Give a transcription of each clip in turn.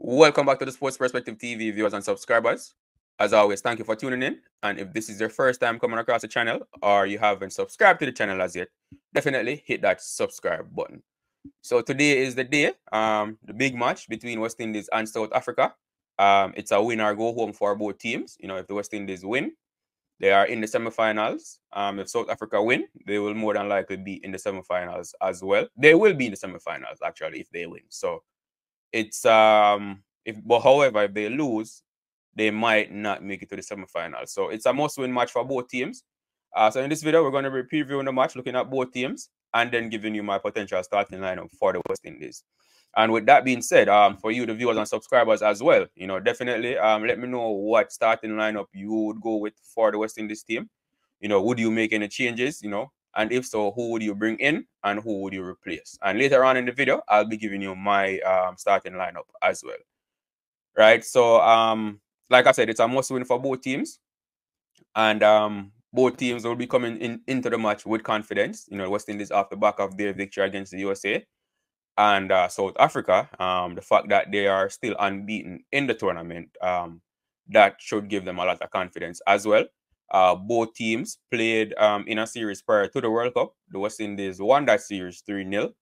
Welcome back to the Sports Perspective TV viewers and subscribers. As always, thank you for tuning in. And if this is your first time coming across the channel or you haven't subscribed to the channel as yet, definitely hit that subscribe button. So today is the day, the big match between West Indies and South Africa. It's a win or go home for both teams. You know, if the West Indies win, they are in the semifinals. If South Africa win, they will more than likely be in the semifinals as well. They will be in the semifinals actually if they win. So it's however, if they lose, they might not make it to the semifinals. So it's a must-win match for both teams. So in this video, we're going to be previewing the match, looking at both teams, and then giving you my potential starting lineup for the West Indies. And with that being said, for you, the viewers and subscribers as well, you know, definitely let me know what starting lineup you would go with for the West Indies team. You know, would you make any changes, you know, and if so, who would you bring in and who would you replace? And later on in the video, I'll be giving you my starting lineup as well. Right. So, like I said, it's a must win for both teams. And both teams will be coming into the match with confidence. You know, West Indies off the back of their victory against the USA. And South Africa, the fact that they are still unbeaten in the tournament, that should give them a lot of confidence as well. Both teams played in a series prior to the World Cup. The West Indies won that series 3-0.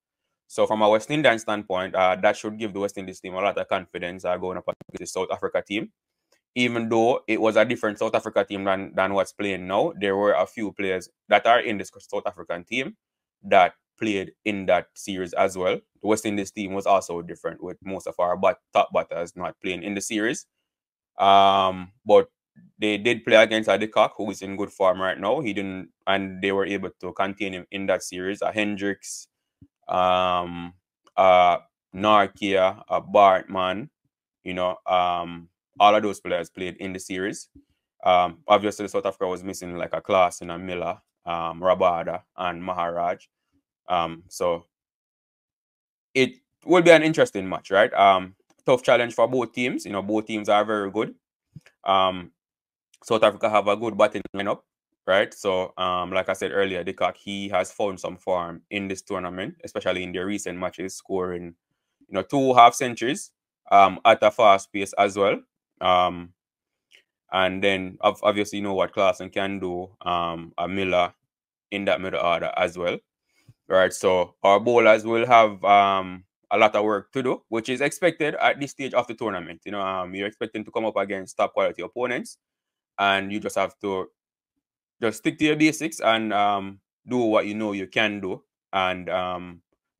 So from a West Indian standpoint, that should give the West Indies team a lot of confidence going up against the South Africa team. Even though it was a different South Africa team than what's playing now, there were a few players that are in this South African team that played in that series as well. The West Indies team was also different, with most of our top batters not playing in the series. But they did play against Ade Kock, who is in good form right now. He didn't, and they were able to contain him in that series. Hendricks, Nortje, Baartman, you know, all of those players played in the series. Obviously, South Africa was missing like a class in a Miller, Rabada, and Maharaj. So it will be an interesting match, right? Tough challenge for both teams. You know, both teams are very good. South Africa have a good batting lineup, right? So, like I said earlier, De Kock, he has found some form in this tournament, especially in their recent matches, scoring, you know, 2 half centuries at a fast pace as well. And then obviously you know what Klaasen can do, a Miller in that middle order as well. Right, so our bowlers will have a lot of work to do, which is expected at this stage of the tournament. You know, you're expecting to come up against top quality opponents, and you just have to just stick to your basics and do what you know you can do, and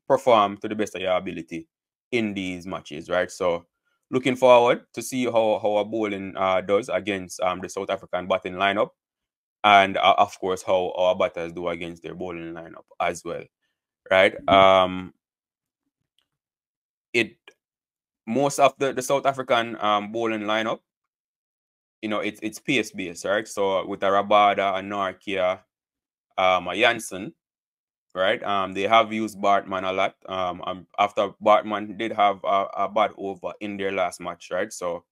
perform to the best of your ability in these matches, right? So looking forward to see how our bowling does against the South African batting lineup, and of course how our batters do against their bowling lineup as well. Right. Most of the South African bowling lineup, you know, it's pace based, right? So with a Rabada, a Nortje, a Jansen, right? They have used Baartman a lot. After Baartman did have a bad over in their last match, right? So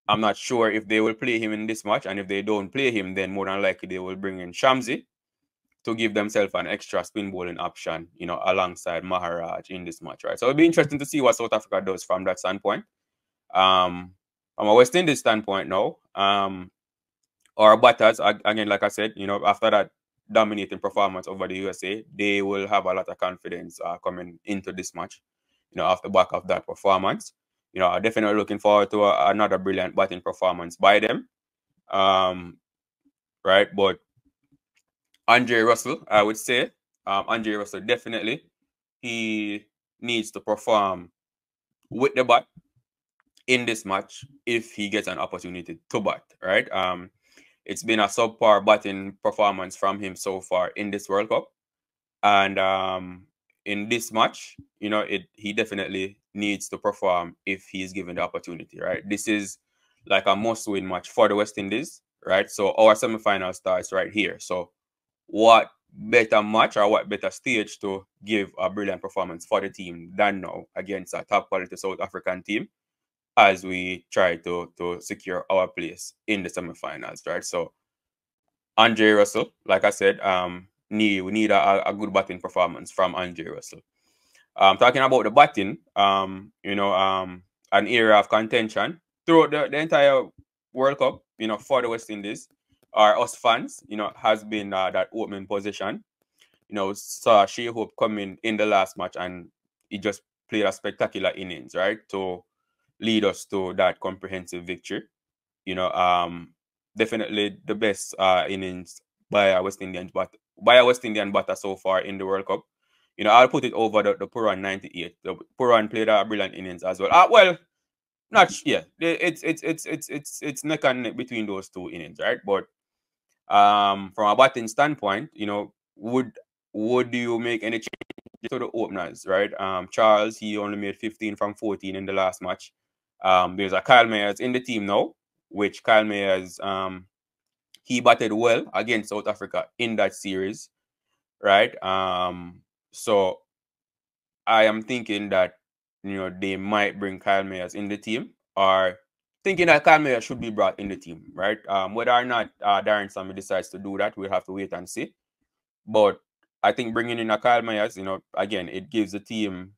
I'm not sure if they will play him in this match, and if they don't play him, then more than likely they will bring in Shamsi to give themselves an extra spin bowling option, you know, alongside Maharaj in this match, right? So it'll be interesting to see what South Africa does from that standpoint. From a West Indies standpoint now, our batters, again, like I said, you know, after that dominating performance over the USA, they will have a lot of confidence coming into this match, you know, off the back of that performance. You know, I'm definitely looking forward to another brilliant batting performance by them. Right, but Andre Russell, I would say, Andre Russell definitely, he needs to perform with the bat in this match if he gets an opportunity to bat, right? It's been a subpar batting performance from him so far in this World Cup. And in this match, you know, he definitely needs to perform if he's given the opportunity, right? This is like a must-win match for the West Indies, right? So our semifinal starts right here. So what better match or what better stage to give a brilliant performance for the team than now against a top quality South African team as we try to secure our place in the semifinals, right? So Andre Russell, like I said, we need a good batting performance from Andre Russell. Talking about the batting, you know, an area of contention throughout the entire World Cup, you know, for the West Indies or us fans, you know, has been that opening position. You know, saw Shea Hope coming in the last match and he just played a spectacular innings, right? To lead us to that comprehensive victory. You know, definitely the best innings by a West Indian batter so far in the World Cup. You know, I'll put it over the Puran 98. The Puran played a brilliant innings as well. Well, not yeah, it's neck and neck between those two innings, right? But from a batting standpoint, you know, would you make any change to the openers, right? Charles, he only made 15 from 14 in the last match. There's a Kyle Mayers in the team now, which Kyle Mayers he batted well against South Africa in that series, right? So I am thinking that, you know, they might bring Kyle Mayers in the team, or thinking that Kyle Mayers should be brought in the team, right? Whether or not Darren Sammy decides to do that, we'll have to wait and see. But I think bringing in a Kyle Mayers, you know, again, it gives the team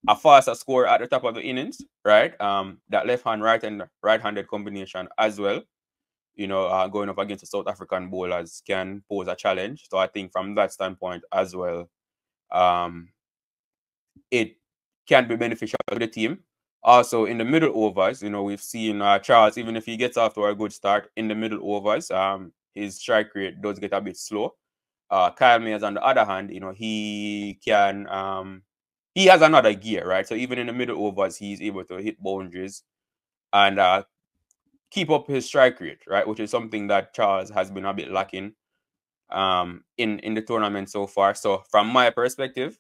a faster score at the top of the innings, right? That left hand, right-handed combination as well, you know, going up against the South African bowlers can pose a challenge. So I think from that standpoint as well, it can be beneficial to the team. Also, in the middle overs, you know, we've seen Charles, even if he gets off to a good start in the middle overs, his strike rate does get a bit slow. Kyle Mayers, on the other hand, you know, he has another gear, right? So even in the middle overs, he's able to hit boundaries and keep up his strike rate, right? Which is something that Charles has been a bit lacking in the tournament so far. So from my perspective,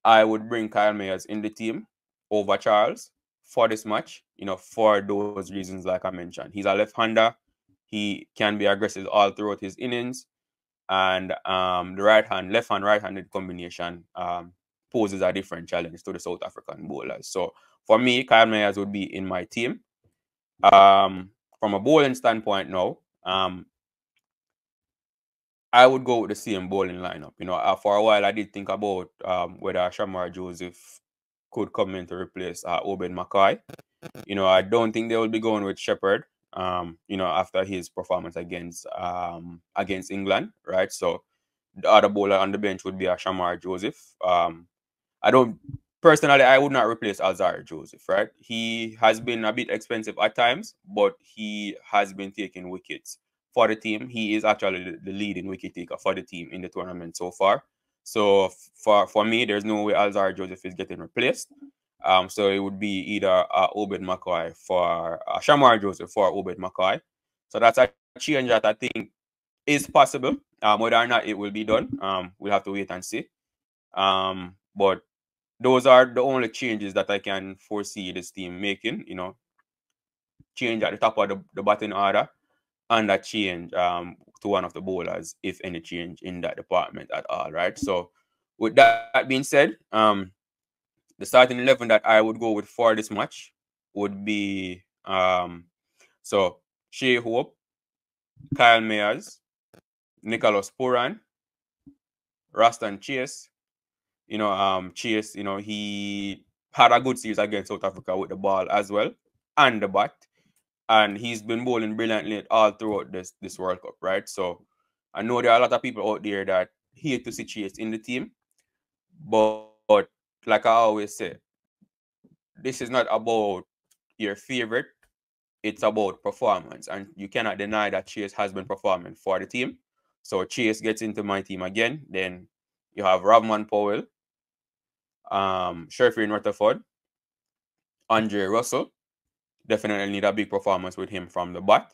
I would bring Kyle Mayers in the team over Charles for this match, you know, for those reasons like I mentioned. He's a left-hander. He can be aggressive all throughout his innings. And the right-handed combination poses a different challenge to the South African bowlers. So for me, Kyle Mayers would be in my team. From a bowling standpoint now, I would go with the same bowling lineup. You know, for a while I did think about whether Shamar Joseph could come in to replace Obed McCoy. You know, I don't think they will be going with Shepherd. You know, after his performance against England, right? So the other bowler on the bench would be Shamar Joseph. I don't personally, I would not replace Alzar Joseph, right? He has been a bit expensive at times, but he has been taking wickets for the team. He is actually the leading wicket taker for the team in the tournament so far. So for me, there's no way Alzar Joseph is getting replaced. So it would be either Obed McCoy for Shamar Joseph for Obed McCoy. So that's a change that I think is possible. Whether or not it will be done, we'll have to wait and see. But those are the only changes that I can foresee this team making. You know, change at the top of the batting order, and a change to one of the bowlers, if any change in that department at all, right? So with that being said, the starting 11 that I would go with for this match would be so Shea Hope, Kyle Mayers, Nicholas Puran, Raston Chase. You know, Chase, you know, he had a good series against South Africa with the ball as well and the bat. And he's been bowling brilliantly all throughout this World Cup, right? So I know there are a lot of people out there that hate to see Chase in the team. But like I always say, this is not about your favorite. It's about performance. And you cannot deny that Chase has been performing for the team. So Chase gets into my team again. Then you have Rovman Powell, Sherfin Rutherford, Andre Russell. Definitely need a big performance with him from the bat.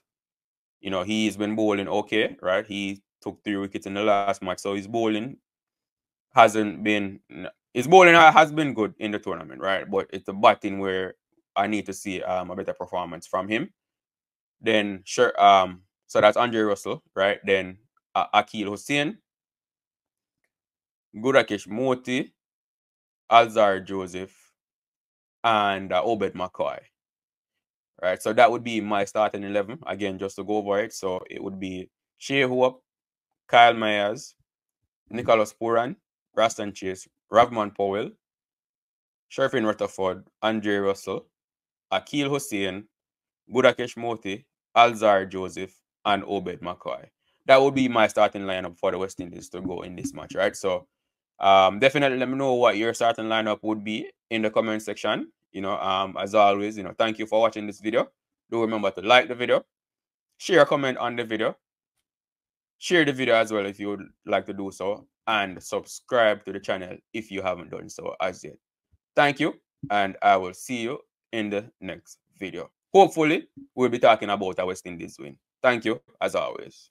You know, he's been bowling okay, right? He took 3 wickets in the last match. So his bowling has been good in the tournament, right? But it's the batting where I need to see a better performance from him. Then sure, so that's Andre Russell, right? Then Akil Hussain, Gudakesh Moti, Alzar Joseph, and Obed McCoy. Right, so that would be my starting 11 again, just to go over it. So it would be Shea Hope, Kyle Mayers, Nicholas Puran, Raston Chase, Rovman Powell, Sherfin Rutherford, Andre Russell, Akil Hussein, Budakesh Moti, Alzar Joseph, and Obed McCoy. That would be my starting lineup for the West Indies to go in this match, right? So definitely let me know what your starting lineup would be in the comment section. As always, thank you for watching this video. Do remember to like the video, share a comment on the video, share the video as well if you would like to do so, and subscribe to the channel if you haven't done so as yet. Thank you, and I will see you in the next video. Hopefully, we'll be talking about a West Indies win. Thank you, as always.